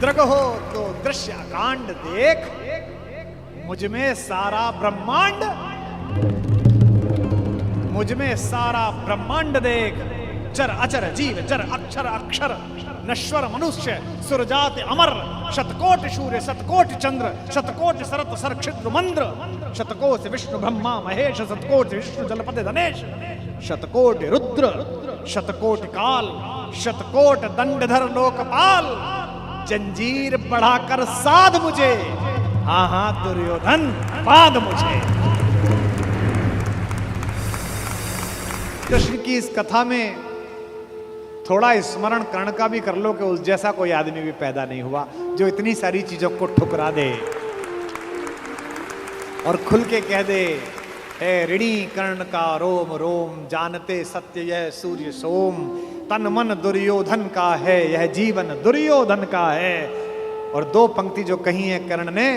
दृग हो तो दृश्य कांड देख, मुझमें सारा ब्रह्मांड, मुझमें सारा ब्रह्मांड देख। चर अचर जीव, जर अक्षर अक्षर, नश्वर मनुष्य, सुरजात अमर, शतकोट सूर्य, शतकोट चंद्र, शतकोट सरत सरक्षिद्र मंद्र, शतकोट विष्णु ब्रह्मा महेश, शतकोट विष्णु जलपति धनेश, शतकोट रुद्र, शतकोट काल, शतकोट दंडधर लोकपाल, जंजीर बढ़ाकर साध मुझे, हाँ हाँ दुर्योधन बांध मुझे। कृष्ण की इस कथा में थोड़ा स्मरण कर्ण का भी कर लो कि उस जैसा कोई आदमी भी पैदा नहीं हुआ जो इतनी सारी चीजों को ठुकरा दे और खुल के कह दे, हे ऋणी कर्ण का रोम रोम, जानते सत्य यह सूर्य सोम, तन मन दुर्योधन का है, यह जीवन दुर्योधन का है। और दो पंक्ति जो कही है कर्ण ने,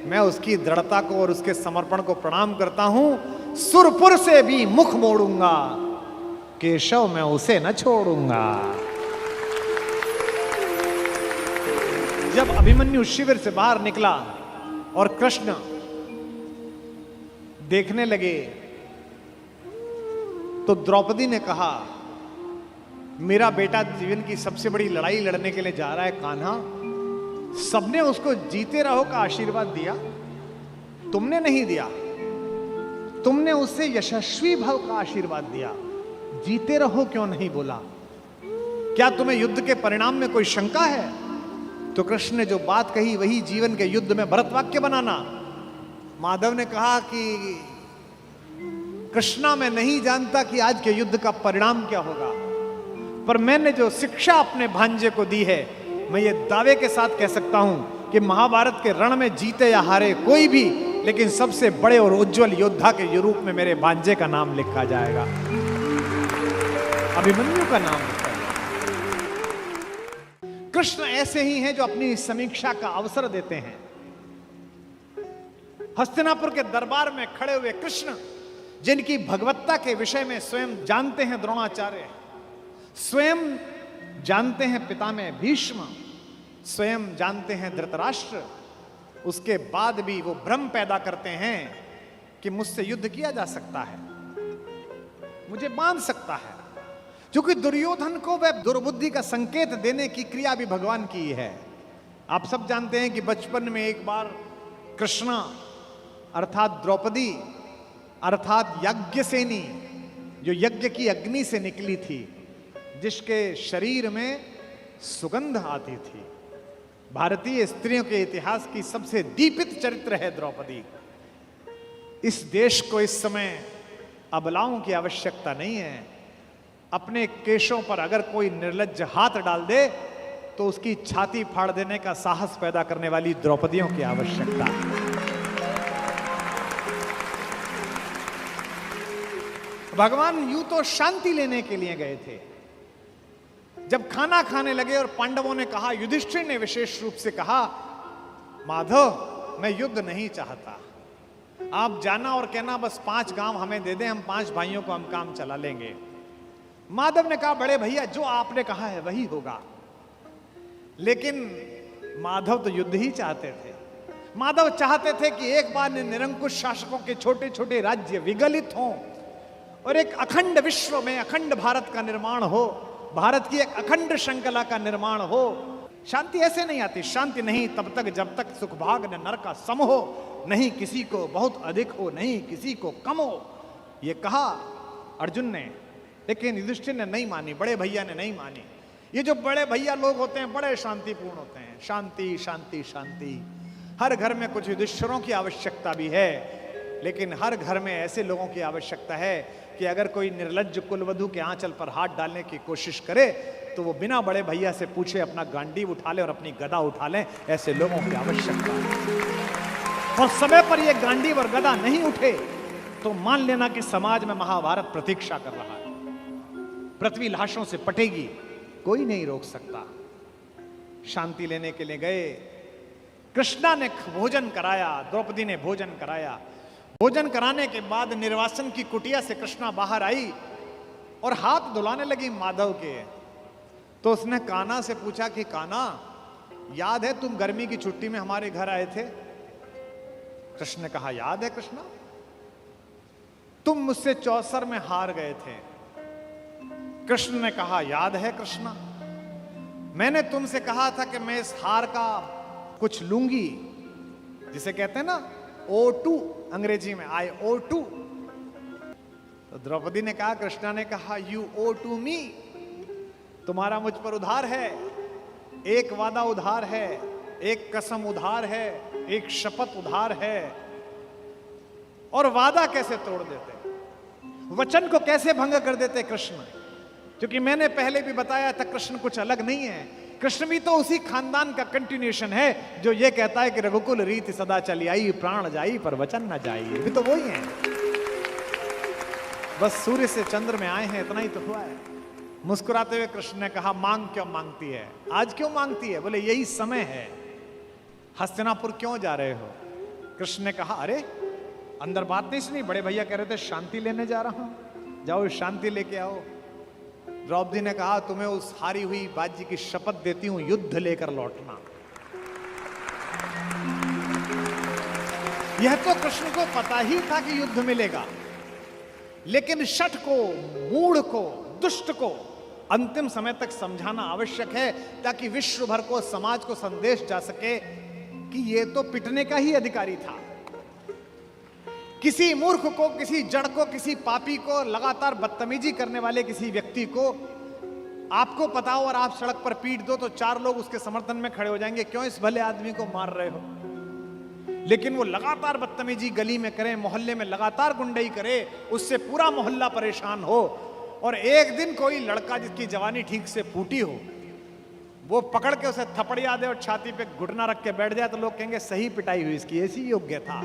मैं उसकी दृढ़ता को और उसके समर्पण को प्रणाम करता हूं। सुरपुर से भी मुख मोड़ूंगा, केशव मैं उसे न छोड़ूंगा। जब अभिमन्यु शिविर से बाहर निकला और कृष्ण देखने लगे तो द्रौपदी ने कहा, मेरा बेटा जीवन की सबसे बड़ी लड़ाई लड़ने के लिए जा रहा है कान्हा, सबने उसको जीते रहो का आशीर्वाद दिया, तुमने नहीं दिया। तुमने उससे यशस्वी भव का आशीर्वाद दिया, जीते रहो क्यों नहीं बोला? क्या तुम्हें युद्ध के परिणाम में कोई शंका है? तो कृष्ण ने जो बात कही वही जीवन के युद्ध में भरत वाक्य बनाना। माधव ने कहा कि कृष्णा मैं नहीं जानता कि आज के युद्ध का परिणाम क्या होगा, पर मैंने जो शिक्षा अपने भांजे को दी है, मैं ये दावे के साथ कह सकता हूं कि महाभारत के रण में जीते या हारे कोई भी, लेकिन सबसे बड़े और उज्जवल योद्धा के रूप में मेरे भांजे का नाम लिखा जाएगा, अभिमन्यु का नाम लिखा जाएगा। कृष्ण ऐसे ही हैं जो अपनी समीक्षा का अवसर देते हैं। हस्तिनापुर के दरबार में खड़े हुए कृष्ण, जिनकी भगवत्ता के विषय में स्वयं जानते हैं द्रोणाचार्य, स्वयं जानते हैं पितामह भीष्म, स्वयं जानते हैं धृतराष्ट्र, उसके बाद भी वो भ्रम पैदा करते हैं कि मुझसे युद्ध किया जा सकता है, मुझे बांध सकता है, क्योंकि दुर्योधन को वह दुर्बुद्धि का संकेत देने की क्रिया भी भगवान की है। आप सब जानते हैं कि बचपन में एक बार कृष्णा अर्थात द्रौपदी अर्थात यज्ञसेनी, जो यज्ञ की अग्नि से निकली थी, जिसके शरीर में सुगंध आती थी, भारतीय स्त्रियों के इतिहास की सबसे दीपित चरित्र है द्रौपदी। इस देश को इस समय अबलाओं की आवश्यकता नहीं है। अपने केशों पर अगर कोई निर्लज्ज हाथ डाल दे तो उसकी छाती फाड़ देने का साहस पैदा करने वाली द्रौपदियों की आवश्यकता है। भगवान यूं तो शांति लेने के लिए गए थे। जब खाना खाने लगे और पांडवों ने कहा, युधिष्ठिर ने विशेष रूप से कहा, माधव मैं युद्ध नहीं चाहता, आप जाना और कहना बस 5 गांव हमें दे दें, हम 5 भाइयों को हम काम चला लेंगे। माधव ने कहा, बड़े भैया जो आपने कहा है वही होगा। लेकिन माधव तो युद्ध ही चाहते थे। माधव चाहते थे कि एक बार निरंकुश शासकों के छोटे छोटे राज्य विगलित हों और एक अखंड विश्व में अखंड भारत का निर्माण हो, भारत की एक अखंड श्रृंखला का निर्माण हो। शांति ऐसे नहीं आती। शांति नहीं तब तक जब तक सुख भाग न नर का सम हो, नहीं किसी को बहुत अधिक हो, नहीं किसी को कम हो। ये कहा अर्जुन ने, लेकिन युधिष्ठिर ने नहीं मानी, बड़े भैया ने नहीं मानी। ये जो बड़े भैया लोग होते हैं बड़े शांतिपूर्ण होते हैं। शांति शांति शांति। हर घर में कुछ युधिष्ठिरों की आवश्यकता भी है, लेकिन हर घर में ऐसे लोगों की आवश्यकता है कि अगर कोई निर्लज्ज कुलवधू के आंचल पर हाथ डालने की कोशिश करे तो वो बिना बड़े भैया से पूछे अपना गांडीव उठा ले और अपनी गदा उठा ले। ऐसे लोगों की आवश्यकता है। और समय पर ये गांडीव और गदा नहीं उठे तो मान लेना कि समाज में महाभारत प्रतीक्षा कर रहा है। पृथ्वी लाशों से पटेगी, कोई नहीं रोक सकता। शांति लेने के लिए गए। कृष्णा ने भोजन कराया, द्रौपदी ने भोजन कराया। भोजन कराने के बाद निर्वासन की कुटिया से कृष्णा बाहर आई और हाथ धुलाने लगी माधव के। तो उसने कान्हा से पूछा कि कान्हा, याद है तुम गर्मी की छुट्टी में हमारे घर आए थे? कृष्ण ने कहा, याद है कृष्णा, तुम मुझसे चौसर में हार गए थे। कृष्ण ने कहा, याद है कृष्णा, मैंने तुमसे कहा था कि मैं इस हार का कुछ लूंगी, जिसे कहते हैं ना O2 अंग्रेजी में, I O2। तो द्रौपदी ने कहा, कृष्णा ने कहा, यू O to me, तुम्हारा मुझ पर उधार है, एक वादा उधार है, एक कसम उधार है, एक शपथ उधार है। और वादा कैसे तोड़ देते, वचन को कैसे भंग कर देते कृष्ण? क्योंकि मैंने पहले भी बताया था, कृष्ण कुछ अलग नहीं है। कृष्ण भी तो उसी खानदान का कंटिन्यूएशन है जो ये कहता है कि रघुकुल रीति सदा चली आई, प्राण जाई पर वचन न जाई। भी तो वही है, बस सूर्य से चंद्र में आए हैं, इतना ही तो हुआ है। मुस्कुराते हुए कृष्ण ने कहा, मांग क्यों मांगती है, आज क्यों मांगती है? बोले, यही समय है। हस्तिनापुर क्यों जा रहे हो? कृष्ण ने कहा, अरे अंदर बात नहीं सुनी, बड़े भैया कह रहे थे शांति लेने जा रहा हूं, जाओ शांति लेके आओ। द्रौपदी ने कहा, तुम्हें उस हारी हुई बाजी की शपथ देती हूं, युद्ध लेकर लौटना। यह तो कृष्ण को पता ही था कि युद्ध मिलेगा, लेकिन शठ को, मूढ़ को, दुष्ट को अंतिम समय तक समझाना आवश्यक है, ताकि विश्व भर को, समाज को संदेश जा सके कि यह तो पिटने का ही अधिकारी था। किसी मूर्ख को, किसी जड़ को, किसी पापी को, लगातार बदतमीजी करने वाले किसी व्यक्ति को आपको पता हो और आप सड़क पर पीट दो तो 4 लोग उसके समर्थन में खड़े हो जाएंगे, क्यों इस भले आदमी को मार रहे हो? लेकिन वो लगातार बदतमीजी गली में करे, मोहल्ले में लगातार गुंडई करे, उससे पूरा मोहल्ला परेशान हो, और एक दिन कोई लड़का जिसकी जवानी ठीक से फूटी हो, वो पकड़ के उसे थपड़िया दे और छाती पे घुटना रख के बैठ जाए, तो लोग कहेंगे सही पिटाई हुई इसकी, ऐसी योग्य था।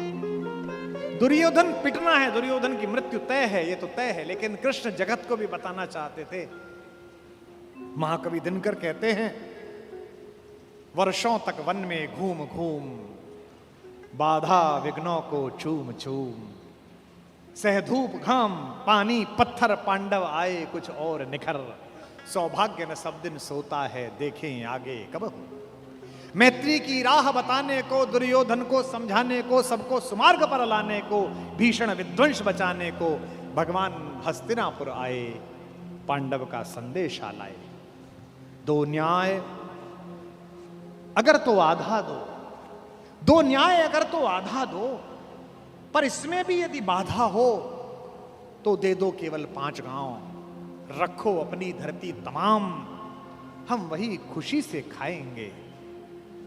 दुर्योधन पिटना है, दुर्योधन की मृत्यु तय है, ये तो तय है। लेकिन कृष्ण जगत को भी बताना चाहते थे। महाकवि दिनकर कहते हैं, वर्षों तक वन में घूम घूम, बाधा विघ्नों को चूम चूम, सह धूप घाम पानी पत्थर, पांडव आए कुछ और निखर, सौभाग्य न सब दिन सोता है, देखें आगे कब हो। मैत्री की राह बताने को, दुर्योधन को समझाने को, सबको सुमार्ग पर लाने को, भीषण विध्वंस बचाने को भगवान हस्तिनापुर आए, पांडव का संदेशा लाए। 2 न्याय अगर तो आधा दो, 2 न्याय अगर तो आधा दो, पर इसमें भी यदि बाधा हो तो दे दो केवल 5 गांव, रखो अपनी धरती तमाम, हम वही खुशी से खाएंगे,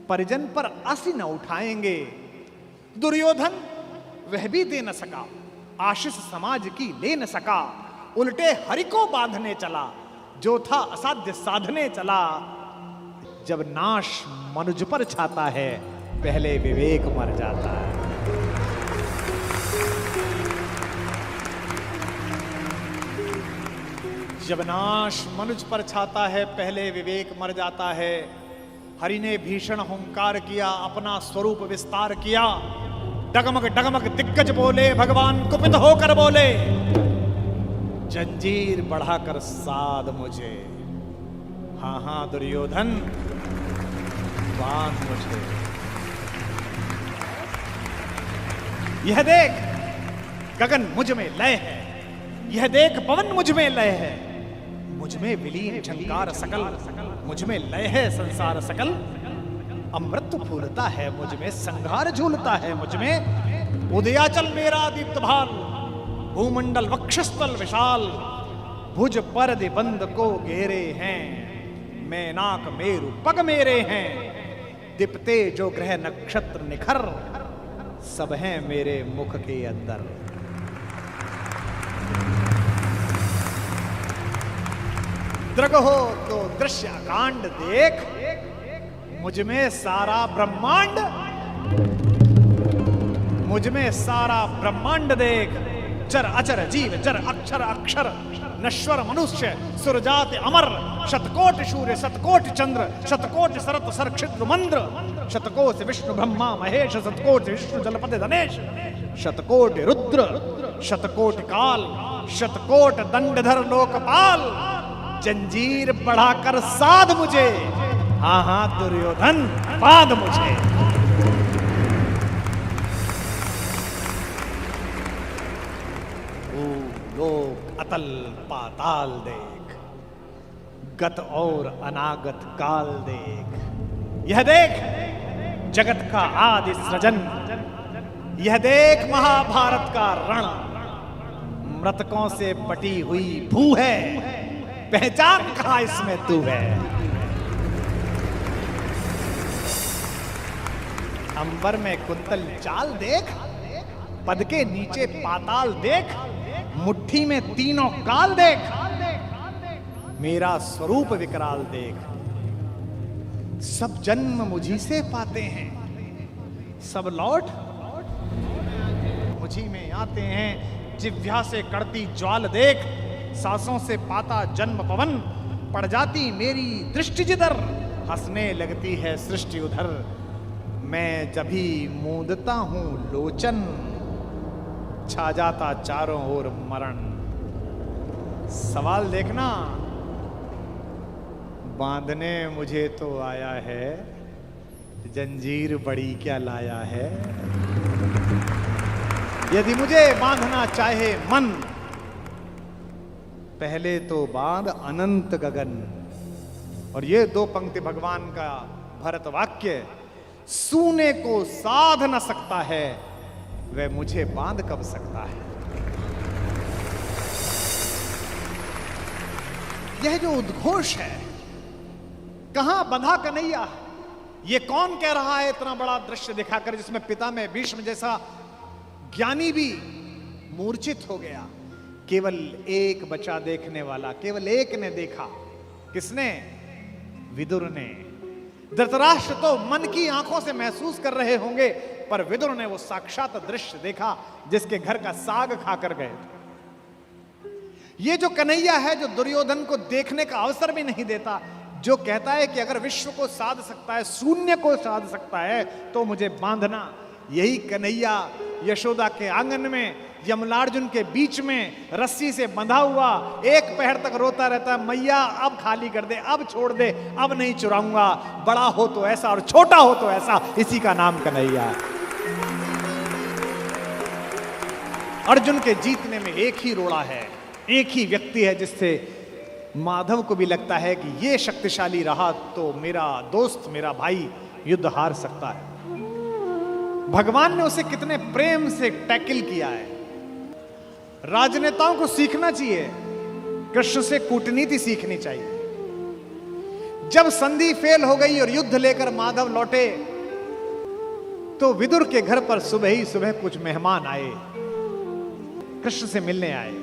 परिजन पर आसी न उठाएंगे। दुर्योधन वह भी दे न सका, आशीष समाज की ले न सका, उल्टे हरि को बांधने चला, जो था असाध्य साधने चला। जब नाश मनुज पर छाता है, पहले विवेक मर जाता है। जब नाश मनुज पर छाता है, पहले विवेक मर जाता है। हरि ने भीषण हुंकार किया, अपना स्वरूप विस्तार किया, डगमग डगमग दिग्गज बोले, भगवान कुपित होकर बोले, जंजीर बढ़ाकर साध मुझे, हाँ हाँ दुर्योधन बांध मुझे। यह देख गगन मुझ में लय है, यह देख पवन मुझ में लय है, मुझ में विलीन झंकार सकल, मुझ में लय है संसार सकल। अमृत फूलता है मुझ में, संघार झूलता है मुझ में, उदयाचल मेरा दीप्त भाल, भूमंडल वक्षस्थल विशाल, भुज पर बंद को घेरे हैं, मैनाक मेरु पग मेरे हैं, दीप्ते जो ग्रह नक्षत्र निखर, सब हैं मेरे मुख के अंदर। दृग हो तो दृश्य कांड देख, मुझ में सारा ब्रह्मांड, मुझ में सारा ब्रह्मांड देख, चर अचर जीव जर अक्षर अक्षर, नश्वर मनुष्य सुरजात अमर, शतकोट सूर्य शतकोट चंद्र, शतकोट सरत सरक्षिद्र मंद्र, शतकोट विष्णु ब्रह्मा महेश, शतकोट विष्णु जलपति धनेश, शतकोट रुद्र शतकोट काल, शतकोट दंडधर लोकपाल, जंजीर बढ़ाकर साध मुझे, हाँ हाँ दुर्योधन, बांध मुझे। लोक अतल पाताल देख, गत और अनागत काल देख। यह देख जगत का आदि सृजन, यह देख महाभारत का रण। मृतकों से पटी हुई भू है, पहचान कहां इसमें तू है। अंबर में कुंतल चाल देख, पद के नीचे पाताल देख, मुट्ठी में तीनों काल देख। मेरा स्वरूप विकराल देख, सब जन्म मुझी से पाते हैं, सब लौट मुझी में आते हैं। जिह्वा से कड़ती ज्वाल देख, सांसों से पाता जन्म पवन। पड़ जाती मेरी दृष्टि जिधर, हंसने लगती है सृष्टि उधर। मैं जभी मूंदता हूं लोचन, छा जाता चारों ओर मरण। सवाल देखना, बांधने मुझे तो आया है, जंजीर बड़ी क्या लाया है। यदि मुझे बांधना चाहे मन, पहले तो बांध अनंत गगन। और ये दो पंक्ति भगवान का भरत वाक्य, सूने को साध न सकता है, वह मुझे बांध कब सकता है। यह जो उद्घोष है, कहां बंधा कन्हैया, ये कौन कह रहा है इतना बड़ा दृश्य दिखाकर, जिसमें पिता में भीष्म जैसा ज्ञानी भी मूर्छित हो गया। केवल एक बचा देखने वाला, केवल एक ने देखा। किसने? विदुर ने। धृतराष्ट्र तो मन की आंखों से महसूस कर रहे होंगे, पर विदुर ने वो साक्षात दृश्य देखा जिसके घर का साग खाकर गए थे। ये जो कन्हैया है, जो दुर्योधन को देखने का अवसर भी नहीं देता, जो कहता है कि अगर विश्व को साध सकता है, शून्य को साध सकता है, तो मुझे बांधना। यही कन्हैया यशोदा के आंगन में यमलार्जुन के बीच में रस्सी से बंधा हुआ एक पहर तक रोता रहता है, मैया अब खाली कर दे, अब छोड़ दे, अब नहीं चुराऊंगा। बड़ा हो तो ऐसा और छोटा हो तो ऐसा, इसी का नाम कन्हैया। अर्जुन के जीतने में एक ही रोड़ा है, एक ही व्यक्ति है जिससे माधव को भी लगता है कि ये शक्तिशाली रहा तो मेरा दोस्त, मेरा भाई युद्ध हार सकता है। भगवान ने उसे कितने प्रेम से टैकल किया है। राजनेताओं को सीखना चाहिए, कृष्ण से कूटनीति सीखनी चाहिए। जब संधि फेल हो गई और युद्ध लेकर माधव लौटे, तो विदुर के घर पर सुबह ही सुबह कुछ मेहमान आए, कृष्ण से मिलने आए।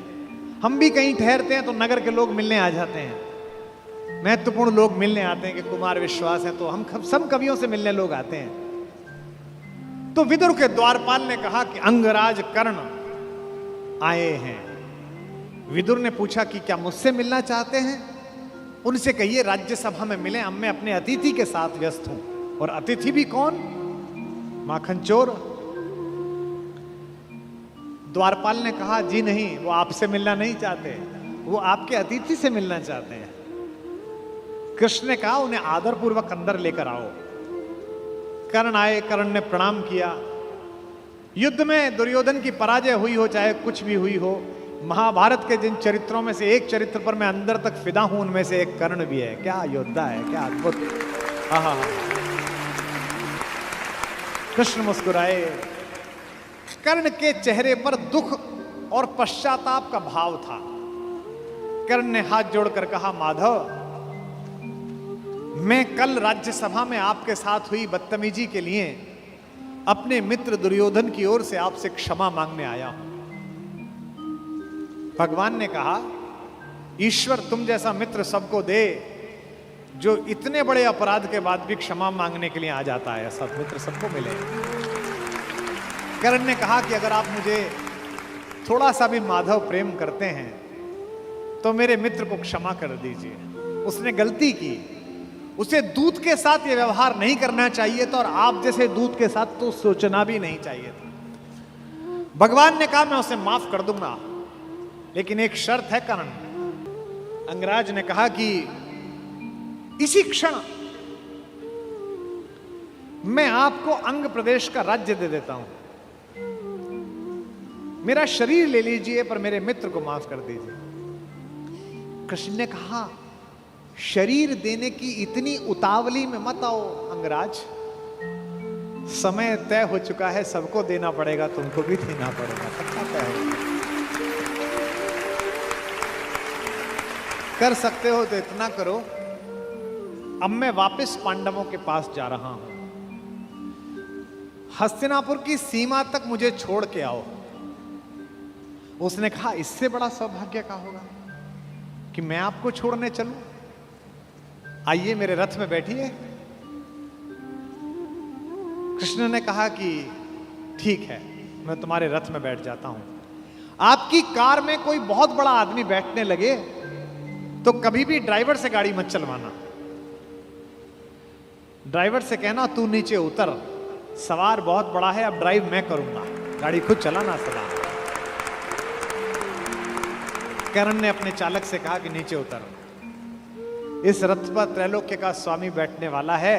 हम भी कहीं ठहरते हैं तो नगर के लोग मिलने आ जाते हैं, महत्वपूर्ण लोग मिलने आते हैं कि कुमार विश्वास है, तो हम सब कवियों से मिलने लोग आते हैं। तो विदुर के द्वारपाल ने कहा कि अंगराज कर्ण आए हैं। विदुर ने पूछा कि क्या मुझसे मिलना चाहते हैं? उनसे कहिए राज्यसभा में मिले, अब मैं अपने अतिथि के साथ व्यस्त हूं। और अतिथि भी कौन? माखन चोर। द्वारपाल ने कहा जी नहीं, वो आपसे मिलना नहीं चाहते, वो आपके अतिथि से मिलना चाहते हैं। कृष्ण ने कहा उन्हें आदरपूर्वक अंदर लेकर आओ। कर्ण आए, कर्ण ने प्रणाम किया। युद्ध में दुर्योधन की पराजय हुई हो, चाहे कुछ भी हुई हो, महाभारत के जिन चरित्रों में से एक चरित्र पर मैं अंदर तक फिदा हूं, उनमें से एक कर्ण भी है। क्या योद्धा है, क्या अद्भुत। कृष्ण मुस्कुराए। कर्ण के चेहरे पर दुख और पश्चाताप का भाव था। कर्ण ने हाथ जोड़कर कहा, माधव, मैं कल राज्यसभा में आपके साथ हुई बदतमीजी के लिए अपने मित्र दुर्योधन की ओर से आपसे क्षमा मांगने आया हूं। भगवान ने कहा, ईश्वर तुम जैसा मित्र सबको दे, जो इतने बड़े अपराध के बाद भी क्षमा मांगने के लिए आ जाता है। ऐसा मित्र सबको मिले। कर्ण ने कहा कि अगर आप मुझे थोड़ा सा भी माधव प्रेम करते हैं तो मेरे मित्र को क्षमा कर दीजिए। उसने गलती की, उसे दूत के साथ ये व्यवहार नहीं करना चाहिए था, और आप जैसे दूत के साथ तो सोचना भी नहीं चाहिए था। भगवान ने कहा मैं उसे माफ कर दूंगा, लेकिन एक शर्त है कर्ण। अंगराज ने कहा कि इसी क्षण मैं आपको अंग प्रदेश का राज्य दे देता हूं, मेरा शरीर ले लीजिए पर मेरे मित्र को माफ कर दीजिए। कृष्ण ने कहा, शरीर देने की इतनी उतावली में मत आओ अंगराज, समय तय हो चुका है, सबको देना पड़ेगा, तुमको भी देना पड़ेगा। अच्छा तय है, कर सकते हो तो इतना करो, अब मैं वापस पांडवों के पास जा रहा हूं, हस्तिनापुर की सीमा तक मुझे छोड़ के आओ। उसने कहा, इससे बड़ा सौभाग्य का होगा कि मैं आपको छोड़ने चलूं? आइए मेरे रथ में बैठिए। कृष्ण ने कहा कि ठीक है, मैं तुम्हारे रथ में बैठ जाता हूं। आपकी कार में कोई बहुत बड़ा आदमी बैठने लगे तो कभी भी ड्राइवर से गाड़ी मत चलवाना। ड्राइवर से कहना, तू नीचे उतर, सवार बहुत बड़ा है, अब ड्राइव मैं करूंगा, गाड़ी खुद चलाना सवार। कर्ण ने अपने चालक से कहा कि नीचे उतर, इस रथ पर त्रैलोक्य का स्वामी बैठने वाला है,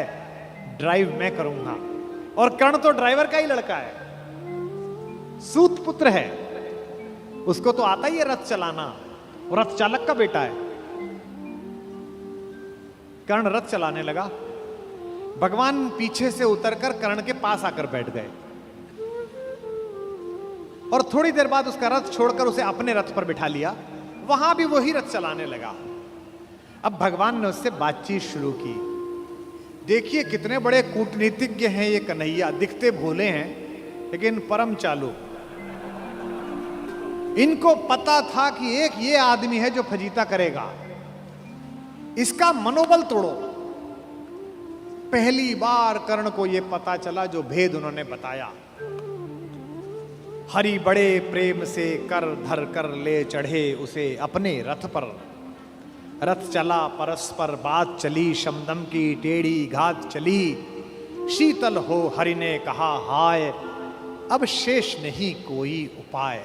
ड्राइव मैं करूंगा। और कर्ण तो ड्राइवर का ही लड़का है, सूत पुत्र है, उसको तो आता ही है रथ चलाना, वो रथ चालक का बेटा है। कर्ण रथ चलाने लगा, भगवान पीछे से उतरकर कर्ण के पास आकर बैठ गए और थोड़ी देर बाद उसका रथ छोड़कर उसे अपने रथ पर बिठा लिया, वहां भी वही रथ चलाने लगा। अब भगवान ने उससे बातचीत शुरू की। देखिए कितने बड़े कूटनीतिज्ञ हैं ये कन्हैया, दिखते भोले हैं लेकिन परम चालू। इनको पता था कि एक ये आदमी है जो फजीता करेगा, इसका मनोबल तोड़ो। पहली बार कर्ण को यह पता चला जो भेद उन्होंने बताया। हरि बड़े प्रेम से कर धर कर ले चढ़े उसे अपने रथ पर। रथ चला परस्पर बात चली, शमदम की टेढ़ी घात चली। शीतल हो हरि ने कहा हाय, अब शेष नहीं कोई उपाय।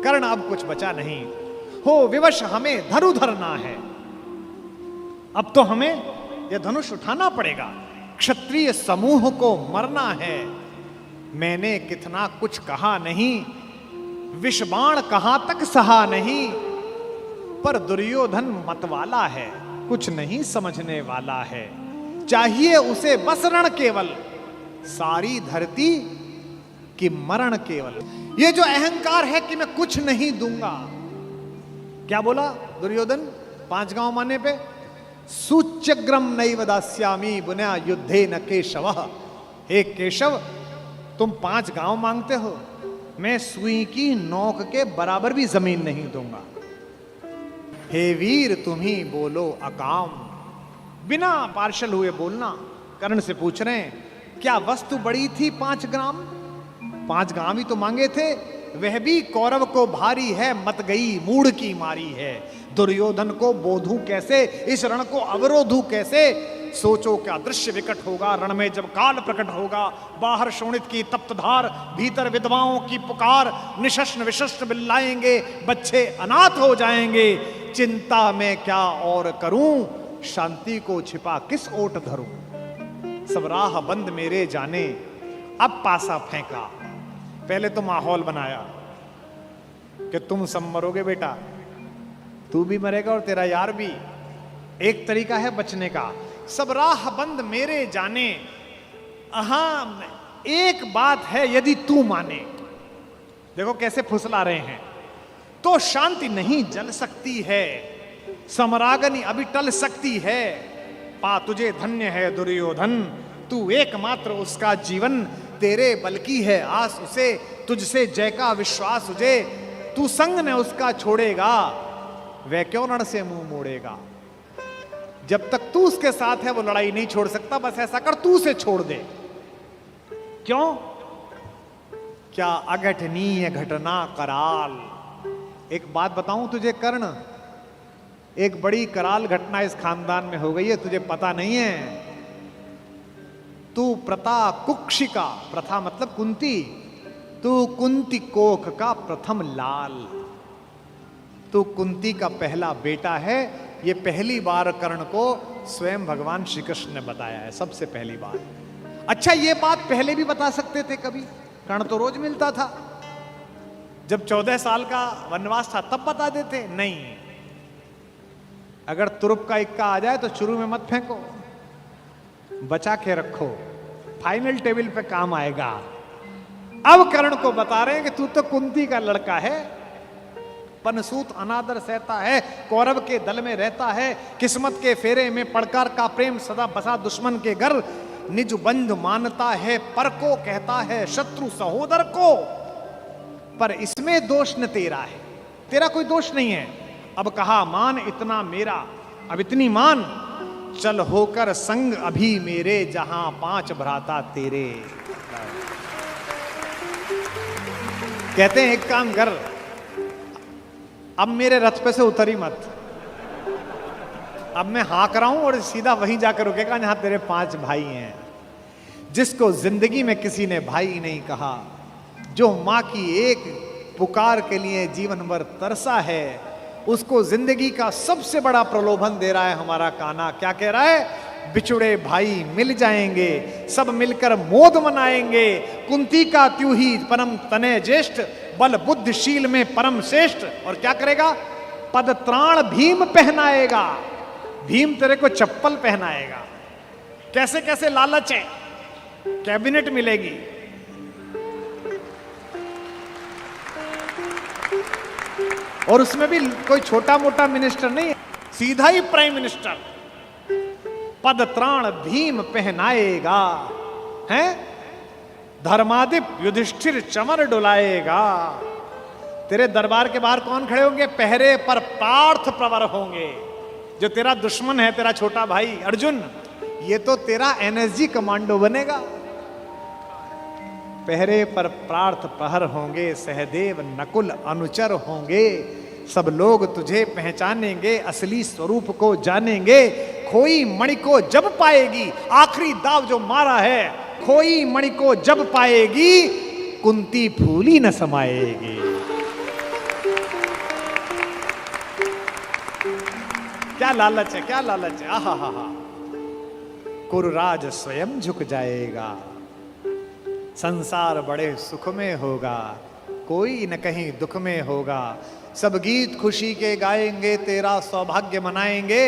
कर्ण अब कुछ बचा नहीं, हो विवश हमें धनु धरना है, अब तो हमें यह धनुष उठाना पड़ेगा, क्षत्रिय समूह को मरना है। मैंने कितना कुछ कहा नहीं, विषबाण कहां तक सहा नहीं, पर दुर्योधन मतवाला है, कुछ नहीं समझने वाला है। चाहिए उसे बस रण केवल, सारी धरती की मरण केवल। ये जो अहंकार है कि मैं कुछ नहीं दूंगा, क्या बोला दुर्योधन 5 गांव माने पे? सूच्यग्रम नैव दास्यामि बुना युद्धे न केशवः। हे केशव, तुम 5 गांव मांगते हो, मैं सुई की नोक के बराबर भी जमीन नहीं दूंगा। हे वीर तुम ही बोलो अकाम। बिना पार्शल हुए बोलना। कर्ण से पूछ रहे हैं, क्या वस्तु बड़ी थी 5 ग्राम? 5 गांव ही तो मांगे थे, वह भी कौरव को भारी है, मत गई मूढ़ की मारी है। दुर्योधन को बोधूं कैसे, इस रण को अवरोधूं कैसे? सोचो क्या दृश्य विकट होगा रण में जब काल प्रकट होगा। बाहर शोणित की तप्त धार, भीतर विधवाओं की पुकार। निशस्त्र विशस्त्र बिल्लाएंगे, बच्चे अनाथ हो जाएंगे। चिंता में क्या और करूं, शांति को छिपा किस ओट धरूं। सब राह बंद मेरे जाने, अब पासा फेंका। पहले तो माहौल बनाया कि तुम सब मरोगे बेटा, तू भी मरेगा और तेरा यार भी। एक तरीका है बचने का, सब राह बंद मेरे जाने। हां एक बात है, यदि तू माने, देखो कैसे फुसला रहे हैं, तो शांति नहीं जल सकती है, समरागनी अभी टल सकती है। पा तुझे धन्य है दुर्योधन, तू एकमात्र उसका जीवन। तेरे बल की है आस उसे, तुझसे जय का विश्वास उसे। तू संग ने उसका छोड़ेगा, वह क्यों रण से मुंह मोड़ेगा। जब तक तू उसके साथ है वो लड़ाई नहीं छोड़ सकता। बस ऐसा कर, तू उसे छोड़ दे। क्यों? क्या अघटनीय घटना कराल। एक बात बताऊं तुझे कर्ण, एक बड़ी कराल घटना इस खानदान में हो गई है, तुझे पता नहीं है। तू प्रता कुक्षिका, प्रथा मतलब कुंती, तू कुंती कोख का प्रथम लाल। तू कुंती का पहला बेटा है। ये पहली बार कर्ण को स्वयं भगवान श्री कृष्ण ने बताया है, सबसे पहली बार। अच्छा, ये बात पहले भी बता सकते थे कभी, कर्ण तो रोज मिलता था। जब 14 साल का वनवास था तब बता देते। नहीं, अगर तुरुप का इक्का आ जाए तो शुरू में मत फेंको, बचा के रखो, फाइनल टेबल पे काम आएगा। अब कर्ण को बता रहे हैं कि तू तो कुंती का लड़का है, पनसूत अनादर सहता है, कौरव के दल में रहता है, किस्मत के फेरे में पड़कर का प्रेम सदा बसा दुश्मन के घर, निज बंधु मानता है पर को कहता है शत्रु सहोदर को। पर इसमें दोष न तेरा है, तेरा कोई दोष नहीं है। अब कहा मान इतना मेरा, अब इतनी मान, चल होकर संग अभी मेरे जहां 5 भ्राता तेरे। कहते हैं एक काम कर, अब मेरे रथ पे से उतरी मत, अब मैं हाँक रहा हूं और सीधा वहीं जाकर रुकेगा जहां तेरे 5 भाई हैं। जिसको जिंदगी में किसी ने भाई नहीं कहा, जो मां की एक पुकार के लिए जीवन भर तरसा है, उसको जिंदगी का सबसे बड़ा प्रलोभन दे रहा है हमारा कान्हा। क्या कह रहा है? बिछुड़े भाई मिल जाएंगे, सब मिलकर मोद मनाएंगे, कुंती का त्यू ही परम तनय ज्येष्ठ, बल बुद्धिशील में परम श्रेष्ठ। और क्या करेगा? पद त्राण भीम पहनाएगा, भीम तेरे को चप्पल पहनाएगा। कैसे कैसे लालच है, कैबिनेट मिलेगी, और उसमें भी कोई छोटा मोटा मिनिस्टर नहीं, सीधा ही प्राइम मिनिस्टर। पद त्राण भीम पहनाएगा, हैं? धर्मादिप युधिष्ठिर चमर डुलाएगा। तेरे दरबार के बाहर कौन खड़े होंगे? पहरे पर पार्थ प्रवर होंगे। जो तेरा दुश्मन है, तेरा छोटा भाई अर्जुन, ये तो तेरा एनएसजी कमांडो बनेगा। पहरे पर पार्थ प्रहर होंगे, सहदेव नकुल अनुचर होंगे, सब लोग तुझे पहचानेंगे, असली स्वरूप को जानेंगे। खोई मणि को जब पाएगी, आखिरी दाव जो मारा है, खोई मणि को जब पाएगी, कुंती फूली न समाएगी। क्या लालच है, क्या लालच है! आहा हा हा। कुरुराज स्वयं झुक जाएगा, संसार बड़े सुख में होगा, कोई न कहीं दुख में होगा। सब गीत खुशी के गाएंगे, तेरा सौभाग्य मनाएंगे।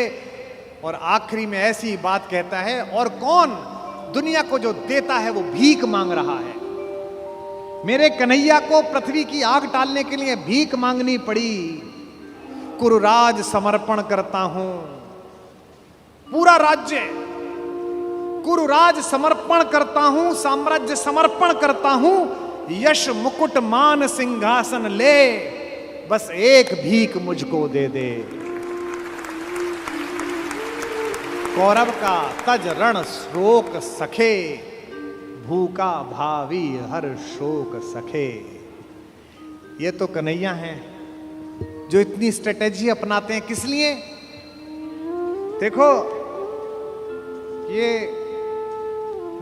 और आखिरी में ऐसी बात कहता है, और कौन दुनिया को जो देता है वो भीख मांग रहा है। मेरे कन्हैया को पृथ्वी की आग टालने के लिए भीख मांगनी पड़ी। कुरुराज समर्पण करता हूं, पूरा राज्य कुरुराज समर्पण करता हूं, साम्राज्य समर्पण करता हूं, यश मुकुट मान सिंहासन ले, बस एक भीख मुझको दे दे। कौरव का तज रण शोक सखे, भूखा भावी हर शोक सखे। ये तो कन्हैया हैं जो इतनी स्ट्रेटेजी अपनाते हैं। किस लिए? देखो, ये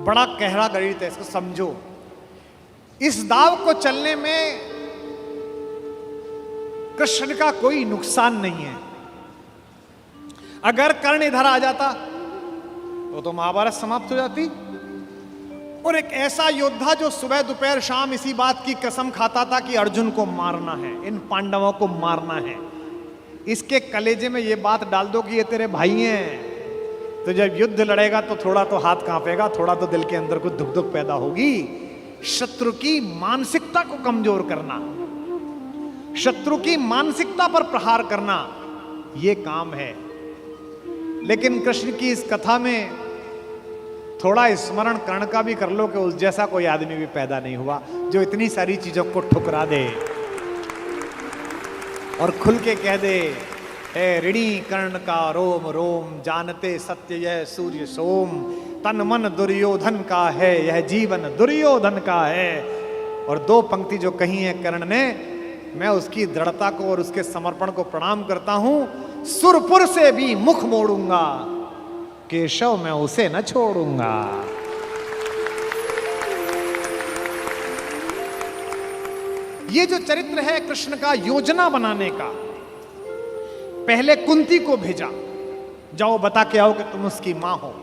बड़ा गहरा गणित है, इसको समझो। इस दाव को चलने में कृष्ण का कोई नुकसान नहीं है। अगर कर्ण इधर आ जाता तो महाभारत समाप्त हो जाती। और एक ऐसा योद्धा जो सुबह दोपहर शाम इसी बात की कसम खाता था कि अर्जुन को मारना है, इन पांडवों को मारना है, इसके कलेजे में यह बात डाल दो कि ये तेरे भाई हैं, तो जब युद्ध लड़ेगा तो थोड़ा तो हाथ कांपेगा, थोड़ा तो दिल के अंदर कुछ दुख दुख पैदा होगी। शत्रु की मानसिकता को कमजोर करना, शत्रु की मानसिकता पर प्रहार करना, यह काम है। लेकिन कृष्ण की इस कथा में थोड़ा स्मरण कर्ण का भी कर लो कि उस जैसा कोई आदमी भी पैदा नहीं हुआ जो इतनी सारी चीजों को ठुकरा दे और खुल के कह दे, ए ऋणी कर्ण का रोम रोम, जानते सत्य यह सूर्य सोम, तन मन दुर्योधन का है, यह जीवन दुर्योधन का है। और 2 पंक्ति जो कही है कर्ण ने, मैं उसकी दृढ़ता को और उसके समर्पण को प्रणाम करता हूं। सुरपुर से भी मुख मोड़ूंगा, केशव मैं उसे न छोड़ूंगा। ये जो चरित्र है कृष्ण का योजना बनाने का, पहले कुंती को भेजा, जाओ बता के आओ कि तुम उसकी मां हो।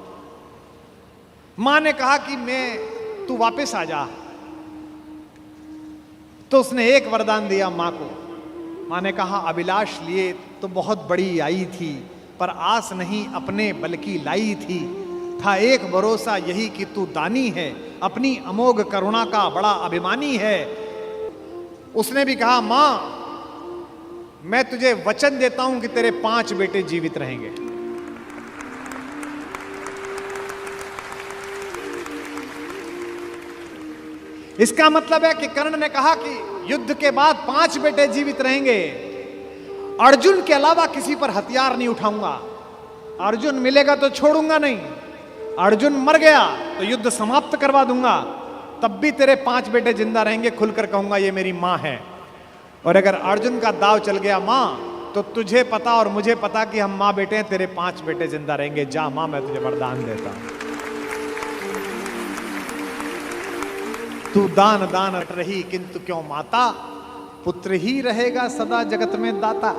मां ने कहा कि तू वापस आ जा। तो उसने एक वरदान दिया मां को। मां ने कहा, अभिलाष लिए तो बहुत बड़ी आई थी, पर आस नहीं अपने बल्कि लाई थी। था एक भरोसा यही कि तू दानी है, अपनी अमोघ करुणा का बड़ा अभिमानी है। उसने भी कहा, मां मैं तुझे वचन देता हूं कि तेरे 5 बेटे जीवित रहेंगे। इसका मतलब है कि कर्ण ने कहा कि युद्ध के बाद 5 बेटे जीवित रहेंगे। अर्जुन के अलावा किसी पर हथियार नहीं उठाऊंगा। अर्जुन मिलेगा तो छोड़ूंगा नहीं। अर्जुन मर गया तो युद्ध समाप्त करवा दूंगा, तब भी तेरे 5 बेटे जिंदा रहेंगे। खुलकर कहूंगा ये मेरी मां है। और अगर अर्जुन का दाव चल गया मां, तो तुझे पता और मुझे पता कि हम मां बेटे हैं, तेरे 5 बेटे जिंदा रहेंगे। जा मां, मैं तुझे वरदान देता हूं। तू दान दान रही किंतु क्यों माता, पुत्र ही रहेगा सदा जगत में दाता।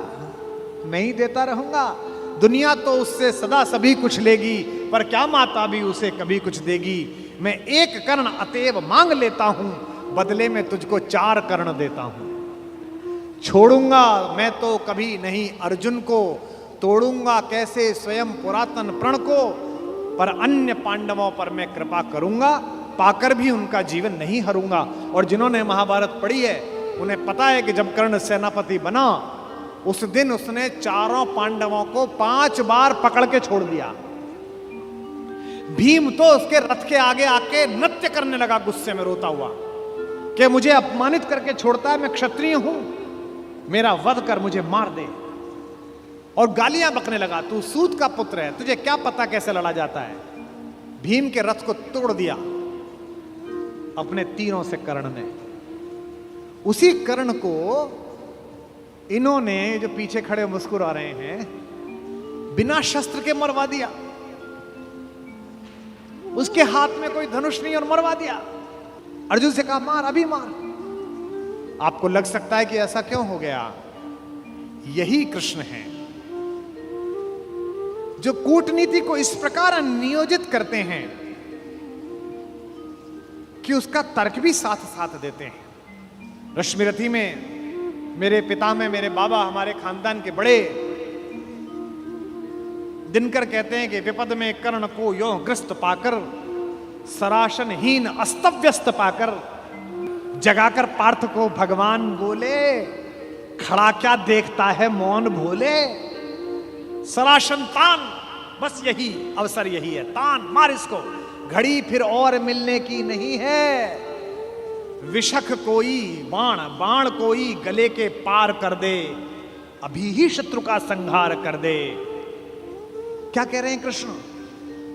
मैं ही देता रहूंगा। दुनिया तो उससे सदा सभी कुछ लेगी, पर क्या माता भी उसे कभी कुछ देगी। मैं एक कर्ण अतएव मांग लेता हूं, बदले में तुझको 4 कर्ण देता हूं। छोड़ूंगा मैं तो कभी नहीं अर्जुन को, तोड़ूंगा कैसे स्वयं पुरातन प्रण को। पर अन्य पांडवों पर मैं कृपा करूंगा, पाकर भी उनका जीवन नहीं हरूंगा। और जिन्होंने महाभारत पढ़ी है उन्हें पता है कि जब कर्ण सेनापति बना, उस दिन उसने 4 पांडवों को 5 बार पकड़ के छोड़ दिया। भीम तो उसके रथ के आगे आके नृत्य करने लगा, गुस्से में रोता हुआ कि मुझे अपमानित करके छोड़ता है, मैं क्षत्रिय हूं, मेरा वध कर, मुझे मार दे। और गालियां बकने लगा, तू सूत का पुत्र है, तुझे क्या पता कैसे लड़ा जाता है। भीम के रथ को तोड़ दिया अपने तीरों से कर्ण ने। उसी कर्ण को इन्होंने, जो पीछे खड़े मुस्कुरा रहे हैं, बिना शस्त्र के मरवा दिया। उसके हाथ में कोई धनुष नहीं और मरवा दिया। अर्जुन से कहा, मार, अभी मार। आपको लग सकता है कि ऐसा क्यों हो गया। यही कृष्ण हैं जो कूटनीति को इस प्रकार नियोजित करते हैं कि उसका तर्क भी साथ साथ देते हैं। रश्मिरथी में मेरे पिता में, मेरे बाबा, हमारे खानदान के बड़े दिनकर कहते हैं कि विपद में कर्ण को यो ग्रस्त पाकर, सराशनहीन अस्तव्यस्त पाकर, जगाकर पार्थ को भगवान बोले, खड़ा क्या देखता है मौन भोले। सराशन तान, बस यही अवसर, यही है तान, मार इसको, घड़ी फिर और मिलने की नहीं है। विषख कोई बाण, बाण कोई गले के पार कर दे, अभी ही शत्रु का संहार कर दे। क्या कह रहे हैं कृष्ण,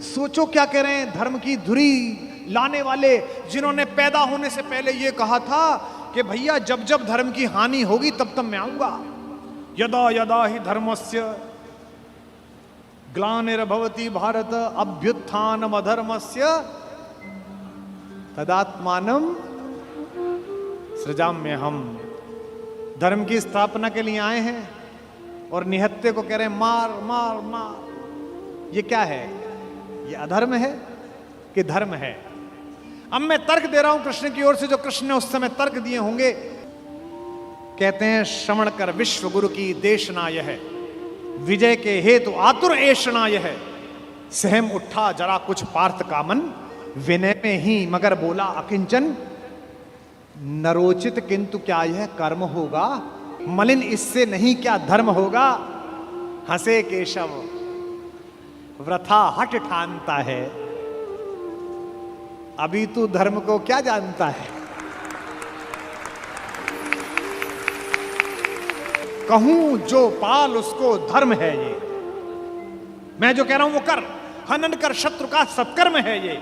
सोचो क्या कह रहे हैं। धर्म की धुरी लाने वाले, जिन्होंने पैदा होने से पहले यह कहा था कि भैया जब जब धर्म की हानि होगी तब तब मैं आऊंगा। यदा यदा ही धर्मस्य ग्लानिर्भवति भारत अभ्युत्थानम अधर्मस्य तदात्मानम सृजाम्य। हम धर्म की स्थापना के लिए आए हैं और निहत्ते को कह रहे हैं मार मार मार। ये क्या है, ये अधर्म है कि धर्म है। अब मैं तर्क दे रहा हूं कृष्ण की ओर से, जो कृष्ण ने उस समय तर्क दिए होंगे। कहते हैं, श्रवण कर विश्व गुरु की देशना यह, विजय के हेतु आतुर ऐषणा यह। सहम उठा जरा कुछ पार्थ कामन, विनय में ही मगर बोला अकिंचन। नरोचित किंतु क्या यह कर्म होगा, मलिन इससे नहीं क्या धर्म होगा। हंसे केशव वृथा हट ठानता है, अभी तू धर्म को क्या जानता है। कहूं जो पाल उसको धर्म है ये, मैं जो कह रहा हूं वो कर। हनन कर शत्रु का सत्कर्म है ये।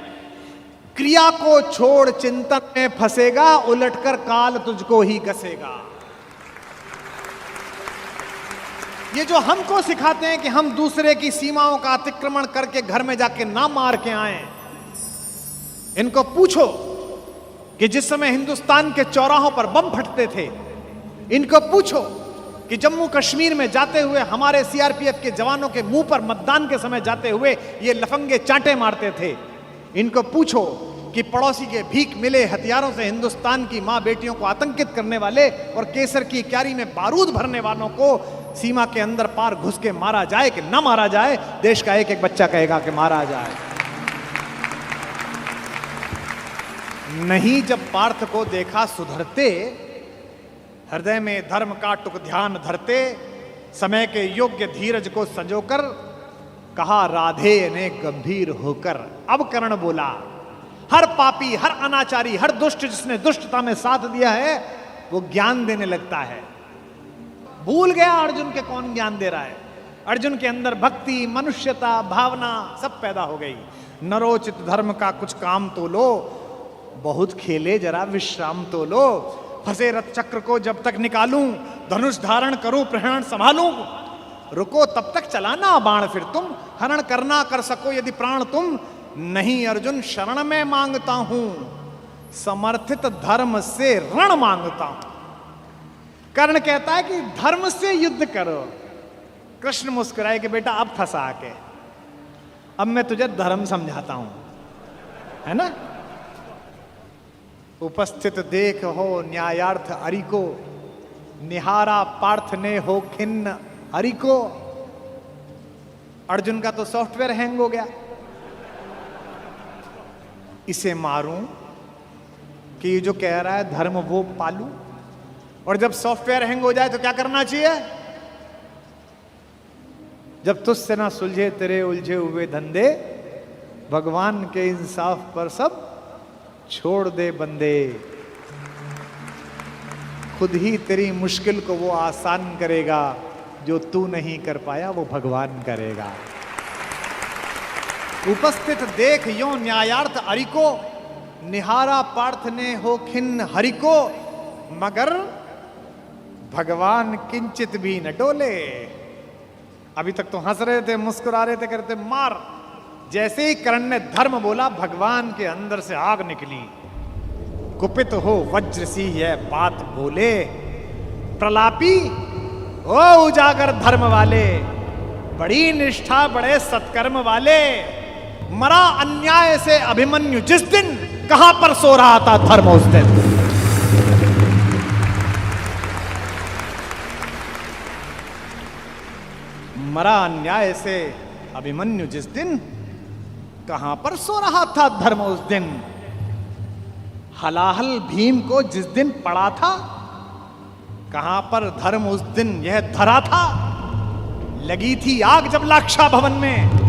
क्रिया को छोड़ चिंतन में फंसेगा, उलटकर काल तुझको ही घसेगा। ये जो हमको सिखाते हैं कि हम दूसरे की सीमाओं का अतिक्रमण करके घर में जाके ना मार के आए, इनको पूछो कि जिस समय हिंदुस्तान के चौराहों पर बम फटते थे, इनको पूछो कि जम्मू कश्मीर में जाते हुए हमारे सीआरपीएफ के जवानों के मुंह पर मतदान के समय जाते हुए ये लफंगे चांटे मारते थे। इनको पूछो कि पड़ोसी के भीख मिले हथियारों से हिंदुस्तान की मां बेटियों को आतंकित करने वाले और केसर की क्यारी में बारूद भरने वालों को सीमा के अंदर पार घुस के मारा जाए कि ना मारा जाए। देश का एक एक बच्चा कहेगा कि मारा जाए। नहीं जब पार्थ को देखा सुधरते, हृदय में धर्म का टुक ध्यान धरते, समय के योग्य धीरज को संजोकर कहा राधे ने गंभीर होकर। अब कर्ण बोला, हर पापी, हर अनाचारी, हर दुष्ट जिसने दुष्टता में साथ दिया है वो ज्ञान देने लगता है। भूल गया अर्जुन के कौन ज्ञान दे रहा है। अर्जुन के अंदर भक्ति, मनुष्यता, भावना सब पैदा हो गई। नरोचित धर्म का कुछ काम तो लो, बहुत खेले जरा विश्राम तो लो। फंसे रथ चक्र को जब तक निकालूं, धनुष धारण करूं, प्रहरण संभालूं। रुको तब तक चलाना बाण फिर तुम, हरण करना कर सको यदि प्राण तुम। नहीं अर्जुन शरण में मांगता हूं, समर्थित धर्म से रण मांगता हूं। कर्ण कहता है कि धर्म से युद्ध करो। कृष्ण मुस्कुराए कि बेटा अब फंसा के, अब मैं तुझे धर्म समझाता हूं, है ना। उपस्थित देख हो न्यायार्थ हरि को, निहारा पार्थ ने हो खिन्न हरि को। अर्जुन का तो सॉफ्टवेयर हैंग हो गया। इसे मारूं कि ये जो कह रहा है धर्म वो पालूं। और जब सॉफ्टवेयर हैंग हो जाए तो क्या करना चाहिए? जब तुझसे ना सुलझे तेरे उलझे हुए धंधे, भगवान के इंसाफ पर सब छोड़ दे बंदे। खुद ही तेरी मुश्किल को वो आसान करेगा, जो तू नहीं कर पाया वो भगवान करेगा। उपस्थित देख यो न्यायार्थ हरि को, निहारा पार्थ ने हो खिन्न हरि को। मगर भगवान किंचित भी न डोले। अभी तक तो हंस रहे थे, मुस्कुरा रहे थे, करते मार। जैसे ही कर्ण ने धर्म बोला, भगवान के अंदर से आग निकली। कुपित हो वज्र सी यह बात बोले, प्रलापी ओ उजागर धर्म वाले, बड़ी निष्ठा बड़े सत्कर्म वाले। मरा अन्याय से अभिमन्यु जिस दिन, कहां पर सो रहा था धर्म उस दिन। मरा अन्याय से अभिमन्यु जिस दिन, कहां पर सो रहा था धर्म उस दिन। हलाहल भीम को जिस दिन पड़ा था, कहां पर धर्म उस दिन यह धरा था। लगी थी आग जब लाक्षा भवन में,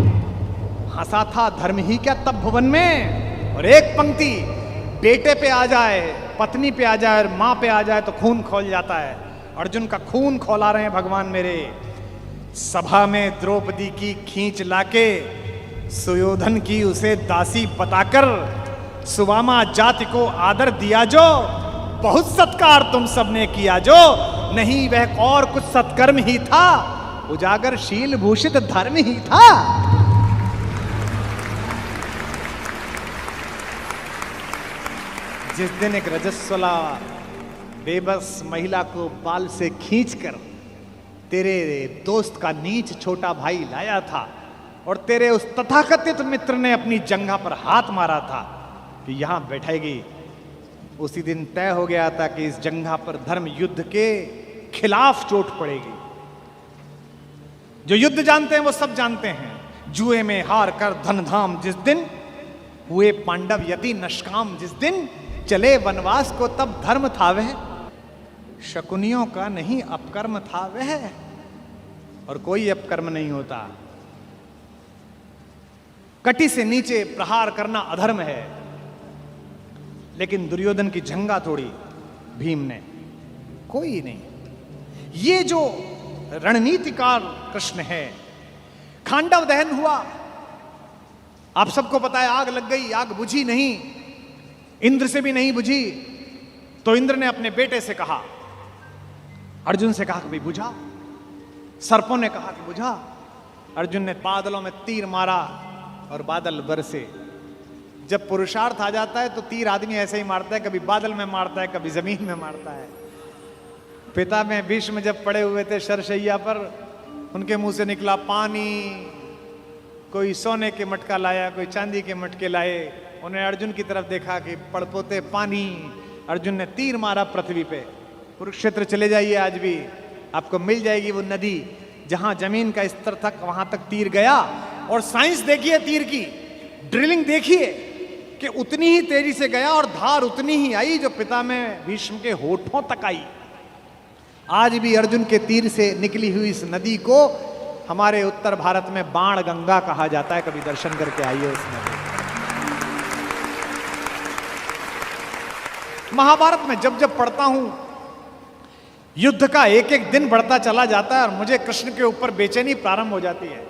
हंसा था धर्म ही क्या तब भुवन में। और एक पंक्ति, बेटे पे आ जाए, पत्नी पे आ जाए और मां पे आ जाए तो खून खोल जाता है। अर्जुन का खून खौला रहे हैं भगवान मेरे। सभा में द्रौपदी की खींच लाके, सुयोधन की उसे दासी बताकर, सुवामा जाति को आदर दिया जो, बहुत सत्कार तुम सबने किया जो। नहीं वह और कुछ सत्कर्म ही था, उजागर शील भूषित धर्म ही था। जिस दिन एक रजस्वला बेबस महिला को बाल से खींचकर तेरे दोस्त का नीच छोटा भाई लाया था, और तेरे उस तथाकथित मित्र ने अपनी जंघा पर हाथ मारा था कि यहां बैठेगी, उसी दिन तय हो गया था कि इस जंघा पर धर्म युद्ध के खिलाफ चोट पड़ेगी। जो युद्ध जानते हैं वो सब जानते हैं, जुए में हार कर धन धाम जिस दिन, हुए पांडव यति नष्काम जिस दिन, चले वनवास को तब धर्म था वह, शकुनियों का नहीं अपकर्म था वह। और कोई अपकर्म नहीं होता। कटी से नीचे प्रहार करना अधर्म है, लेकिन दुर्योधन की जंगा तोड़ी भीम ने, कोई नहीं। ये जो रणनीतिकार कृष्ण है। खांडव दहन हुआ, आप सबको पता है, आग लग गई, आग बुझी नहीं, इंद्र से भी नहीं बुझी। तो इंद्र ने अपने बेटे से कहा, अर्जुन से कहा कि भाई बुझा। सर्पों ने कहा कि बुझा। अर्जुन ने बादलों में तीर मारा और बादल बरसे। जब पुरुषार्थ आ जाता है तो तीर आदमी ऐसे ही मारता है, कभी बादल में मारता है, कभी जमीन में मारता है। पिता में भीष्म जब पड़े हुए थे शरशैया पर, उनके मुंह से निकला पानी, कोई सोने के मटका लाया, कोई चांदी के मटके लाए। उन्हें अर्जुन की तरफ देखा कि पड़पोते पानी। अर्जुन ने तीर मारा पृथ्वी पे। कुरुक्षेत्र चले जाइए, आज भी आपको मिल जाएगी वो नदी जहां जमीन का स्तर तक, वहां तक तीर गया। और साइंस देखिए तीर की, ड्रिलिंग देखिए कि उतनी ही तेजी से गया और धार उतनी ही आई जो पिता में भीष्म के होठों तक आई। आज भी अर्जुन के तीर से निकली हुई इस नदी को हमारे उत्तर भारत में बाण गंगा कहा जाता है। कभी दर्शन करके आइए उस नदी। महाभारत में जब जब पढ़ता हूं, युद्ध का एक एक दिन बढ़ता चला जाता है और मुझे कृष्ण के ऊपर बेचैनी प्रारंभ हो जाती है।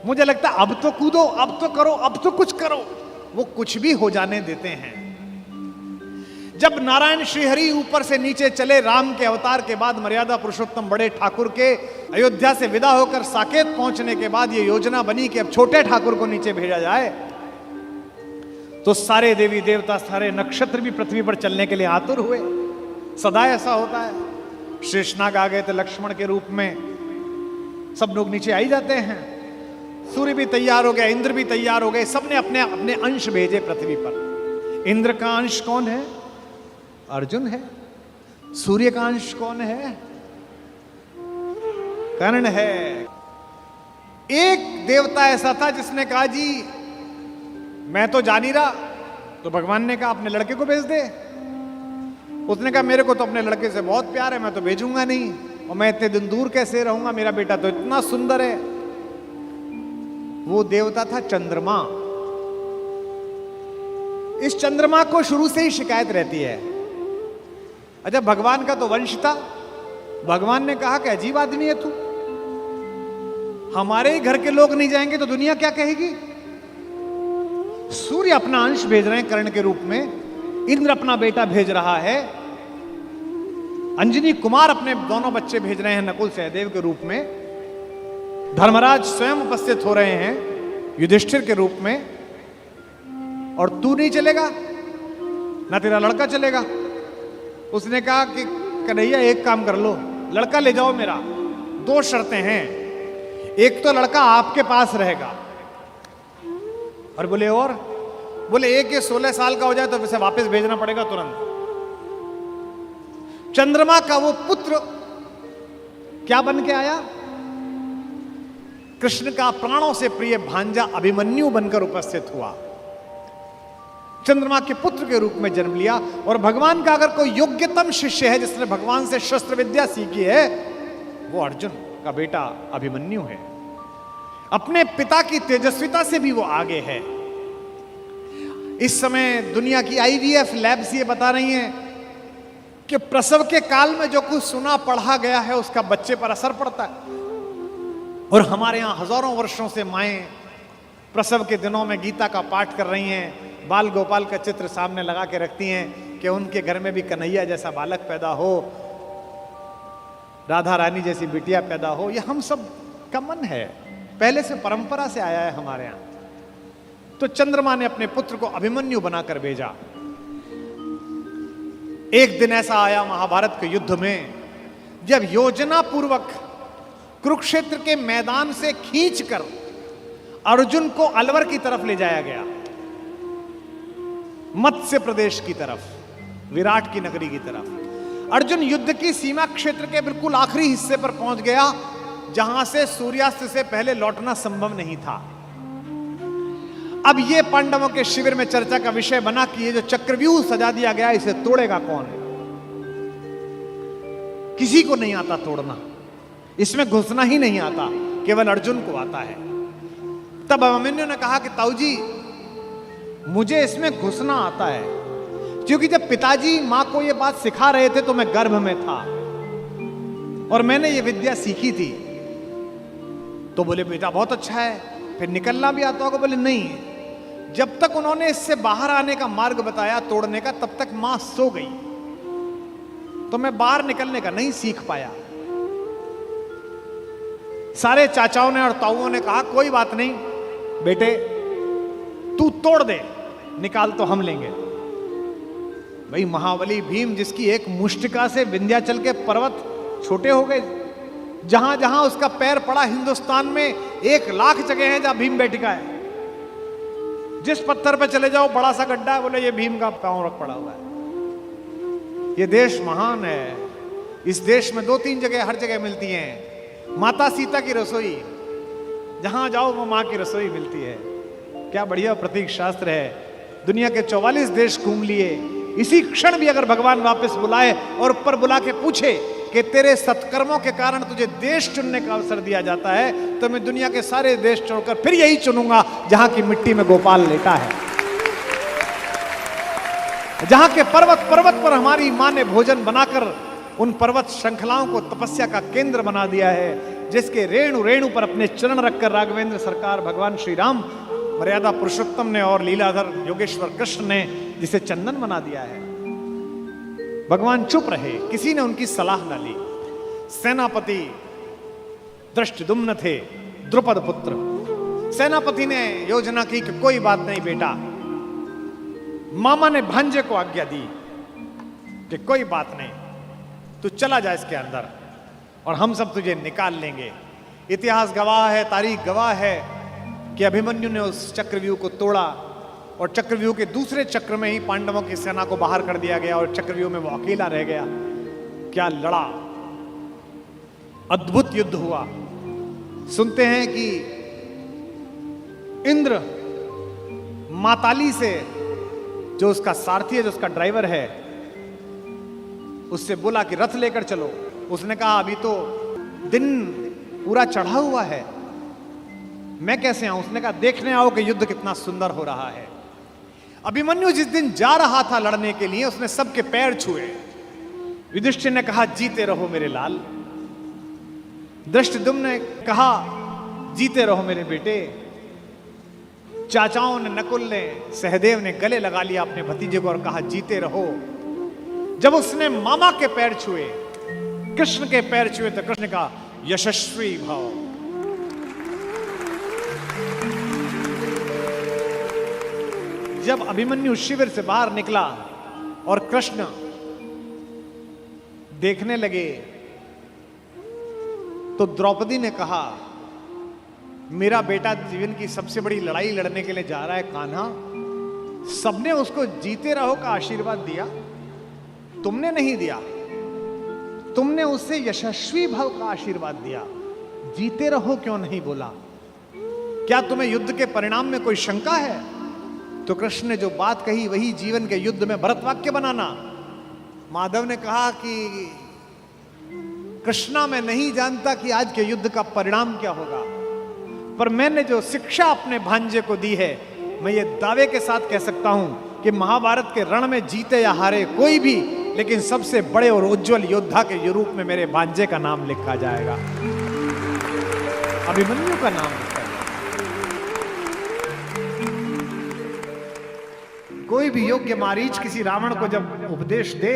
मुझे लगता है अब तो कूदो, अब तो करो, अब तो कुछ करो। वो कुछ भी हो जाने देते हैं। जब नारायण श्रीहरि ऊपर से नीचे चले, राम के अवतार के बाद मर्यादा पुरुषोत्तम बड़े ठाकुर के अयोध्या से विदा होकर साकेत पहुंचने के बाद ये योजना बनी कि अब छोटे ठाकुर को नीचे भेजा जाए, तो सारे देवी देवता, सारे नक्षत्र भी पृथ्वी पर चलने के लिए आतुर हुए। सदा ऐसा होता है। शेषनाग आ गए थे लक्ष्मण के रूप में, सब लोग नीचे आई जाते हैं। सूर्य भी तैयार हो गया, इंद्र भी तैयार हो गए, सबने अपने अपने अंश भेजे पृथ्वी पर। इंद्र का अंश कौन है? अर्जुन है। सूर्य का अंश कौन है? कर्ण है। एक देवता ऐसा था जिसने कहा जी मैं तो जा नहीं रहा, तो भगवान ने कहा अपने लड़के को भेज दे। उसने कहा मेरे को तो अपने लड़के से बहुत प्यार है, मैं तो भेजूंगा नहीं, और मैं इतने दिन दूर कैसे रहूंगा, मेरा बेटा तो इतना सुंदर है। वो देवता था चंद्रमा। इस चंद्रमा को शुरू से ही शिकायत रहती है। अच्छा, भगवान का तो वंश था। भगवान ने कहा कि अजीब आदमी है तू, हमारे ही घर के लोग नहीं जाएंगे तो दुनिया क्या कहेगी। सूर्य अपना अंश भेज रहे हैं कर्ण के रूप में, इंद्र अपना बेटा भेज रहा है, अंजनी कुमार अपने दोनों बच्चे भेज रहे हैं नकुल सहदेव के रूप में, धर्मराज स्वयं उपस्थित हो रहे हैं युधिष्ठिर के रूप में, और तू नहीं चलेगा, ना तेरा लड़का चलेगा। उसने कहा कि कन्हैया एक काम कर लो, लड़का ले जाओ मेरा। दो शर्तें हैं, एक तो लड़का आपके पास रहेगा, और बोले एक ये 16 साल का हो जाए तो उसे वापस भेजना पड़ेगा तुरंत। चंद्रमा का वो पुत्र क्या बन के आया? कृष्ण का प्राणों से प्रिय भांजा अभिमन्यु बनकर उपस्थित हुआ। चंद्रमा के पुत्र के रूप में जन्म लिया। और भगवान का अगर कोई योग्यतम शिष्य है जिसने भगवान से शस्त्र विद्या सीखी है, वो अर्जुन का बेटा अभिमन्यु है। अपने पिता की तेजस्विता से भी वो आगे है। इस समय दुनिया की IVF लैब्स ये बता रही हैं कि प्रसव के काल में जो कुछ सुना पढ़ा गया है उसका बच्चे पर असर पड़ता है। और हमारे यहां हजारों वर्षों से माएं प्रसव के दिनों में गीता का पाठ कर रही हैं, बाल गोपाल का चित्र सामने लगा के रखती हैं कि उनके घर में भी कन्हैया जैसा बालक पैदा हो, राधा रानी जैसी बिटिया पैदा हो। यह हम सब का मन है, पहले से परंपरा से आया है हमारे यहां। तो चंद्रमा ने अपने पुत्र को अभिमन्यु बनाकर भेजा। एक दिन ऐसा आया महाभारत के युद्ध में, जब योजना पूर्वक कुरुक्षेत्र के मैदान से खींचकर अर्जुन को अलवर की तरफ ले जाया गया, मत्स्य प्रदेश की तरफ, विराट की नगरी की तरफ। अर्जुन युद्ध की सीमा क्षेत्र के बिल्कुल आखिरी हिस्से पर पहुंच गया, जहां से सूर्यास्त से पहले लौटना संभव नहीं था। अब यह पांडवों के शिविर में चर्चा का विषय बना कि ये जो चक्रव्यूह सजा दिया गया, इसे तोड़ेगा कौन? किसी को नहीं आता तोड़ना, इसमें घुसना ही नहीं आता, केवल अर्जुन को आता है। तब अभिमन्यु ने कहा कि ताऊ जी, मुझे इसमें घुसना आता है, क्योंकि जब पिताजी मां को यह बात सिखा रहे थे तो मैं गर्भ में था और मैंने ये विद्या सीखी थी। तो बोले बेटा बहुत अच्छा है, फिर निकलना भी आता होगा? बोले नहीं, जब तक उन्होंने इससे बाहर आने का मार्ग बताया तोड़ने का, तब तक मां सो गई, तो मैं बाहर निकलने का नहीं सीख पाया। सारे चाचाओं ने और ताऊओं ने कहा कोई बात नहीं बेटे, तू तोड़ दे, निकाल तो हम लेंगे। भाई महाबली भीम, जिसकी एक मुष्टिका से विंध्याचल के पर्वत छोटे हो गए, जहां जहां उसका पैर पड़ा हिंदुस्तान में 1,00,000 जगह है जहां भीम बैठिका है। जिस पत्थर पे चले जाओ बड़ा सा गड्ढा है, बोले ये भीम का पांव रख पड़ा हुआ है। ये देश महान है। इस देश में 2-3 जगह हर जगह मिलती हैं। माता सीता की रसोई, जहां जाओ वो मां की रसोई मिलती है। क्या बढ़िया प्रतीक शास्त्र है। दुनिया के 44 देश घूम लिए। इसी क्षण भी अगर भगवान वापस बुलाए और ऊपर बुला के पूछे कि तेरे सत्कर्मों के कारण तुझे देश चुनने का अवसर दिया जाता है, तो मैं दुनिया के सारे देश छोड़कर फिर यही चुनूंगा जहां की मिट्टी में गोपाल लेटा है, जहां के पर्वत पर्वत पर हमारी मां ने भोजन बनाकर उन पर्वत श्रृंखलाओं को तपस्या का केंद्र बना दिया है, जिसके रेणु रेणु पर अपने चरण रखकर राघवेंद्र सरकार भगवान श्री राम मर्यादा पुरुषोत्तम ने और लीलाधर योगेश्वर कृष्ण ने जिसे चंदन बना दिया है। भगवान चुप रहे, किसी ने उनकी सलाह न ली। सेनापति दृष्टद्युम्न थे, द्रुपद पुत्र। सेनापति ने योजना की कि कोई बात नहीं बेटा। मामा ने भांजे को आज्ञा दी कि कोई बात नहीं, तू चला जा इसके अंदर और हम सब तुझे निकाल लेंगे। इतिहास गवाह है, तारीख गवाह है कि अभिमन्यु ने उस चक्रव्यूह को तोड़ा और चक्रव्यूह के दूसरे चक्र में ही पांडवों की सेना को बाहर कर दिया गया और चक्रव्यूह में वो अकेला रह गया। क्या लड़ा, अद्भुत युद्ध हुआ। सुनते हैं कि इंद्र माताली से, जो उसका सारथी है, जो उसका ड्राइवर है, उससे बोला कि रथ लेकर चलो। उसने कहा अभी तो दिन पूरा चढ़ा हुआ है, मैं कैसे आऊं? उसने कहा देखने आओ कि युद्ध कितना सुंदर हो रहा है। अभिमन्यु जिस दिन जा रहा था लड़ने के लिए, उसने सबके पैर छुए। युधिष्ठिर ने कहा जीते रहो मेरे लाल। धृष्टद्युम्न ने कहा जीते रहो मेरे बेटे। चाचाओं ने, नकुल ने, सहदेव ने गले लगा लिया अपने भतीजे को और कहा जीते रहो। जब उसने मामा के पैर छुए, कृष्ण के पैर छुए, तो कृष्ण ने कहा यशस्वी भव। जब अभिमन्यु शिविर से बाहर निकला और कृष्ण देखने लगे, तो द्रौपदी ने कहा मेरा बेटा जीवन की सबसे बड़ी लड़ाई लड़ने के लिए जा रहा है कान्हा, सबने उसको जीते रहो का आशीर्वाद दिया, तुमने नहीं दिया। तुमने उसे यशस्वी भव का आशीर्वाद दिया, जीते रहो क्यों नहीं बोला? क्या तुम्हें युद्ध के परिणाम में कोई शंका है? तो कृष्ण ने जो बात कही वही जीवन के युद्ध में भरत वाक्य बनाना। माधव ने कहा कि कृष्णा मैं नहीं जानता कि आज के युद्ध का परिणाम क्या होगा, पर मैंने जो शिक्षा अपने भांजे को दी है, मैं ये दावे के साथ कह सकता हूं कि महाभारत के रण में जीते या हारे कोई भी, लेकिन सबसे बड़े और उज्जवल योद्धा के रूप में मेरे भांजे का नाम लिखा जाएगा, अभिमन्यु का नाम लिखा जाएगा। कोई भी योग्य मारीच किसी रावण को जब उपदेश दे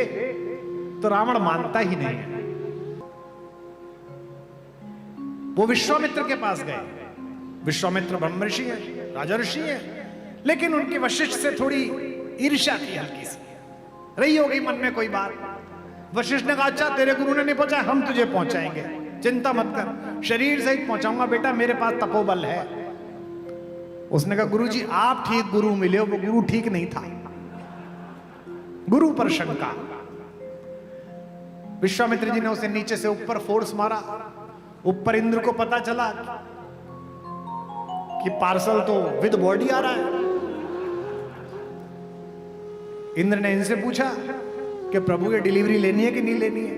तो रावण मानता ही नहीं है। वो विश्वामित्र के पास गए। विश्वामित्र ब्रह्म ऋषि है, राजा ऋषि है, लेकिन उनकी वशिष्ठ से थोड़ी ईर्ष्या थी, हल्की सी रही होगी मन में कोई बात। वशिष्ठ ने कहा अच्छा तेरे गुरु ने नहीं पहुंचाया, हम तुझे पहुंचाएंगे, चिंता मत कर, शरीर सहित पहुंचाऊंगा बेटा, मेरे पास तपोबल है। उसने कहा गुरुजी आप ठीक गुरु मिले हो, वो गुरु ठीक नहीं था। गुरु पर शंका। विश्वामित्र जी ने उसे नीचे से ऊपर फोर्स मारा। ऊपर इंद्र को पता चला कि पार्सल तो विद बॉडी आ रहा है। इंद्र ने इनसे पूछा कि प्रभु ये डिलीवरी लेनी है कि नहीं लेनी है?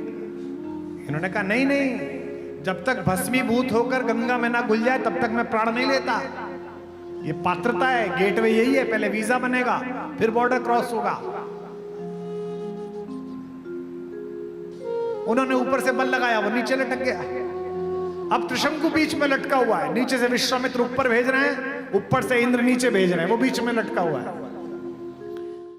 इन्होंने कहा नहीं नहीं, जब तक भस्मीभूत होकर गंगा में ना घुल जाए तब तक मैं प्राण नहीं लेता। ये पात्रता है, गेटवे यही है, पहले वीजा बनेगा फिर बॉर्डर क्रॉस होगा। उन्होंने ऊपर से बल लगाया, वो नीचे लटक गया। अब त्रिशंकु बीच में लटका हुआ है, नीचे से विश्वामित्र ऊपर भेज रहे हैं, ऊपर से इंद्र नीचे भेज रहे हैं, वो बीच में लटका हुआ है।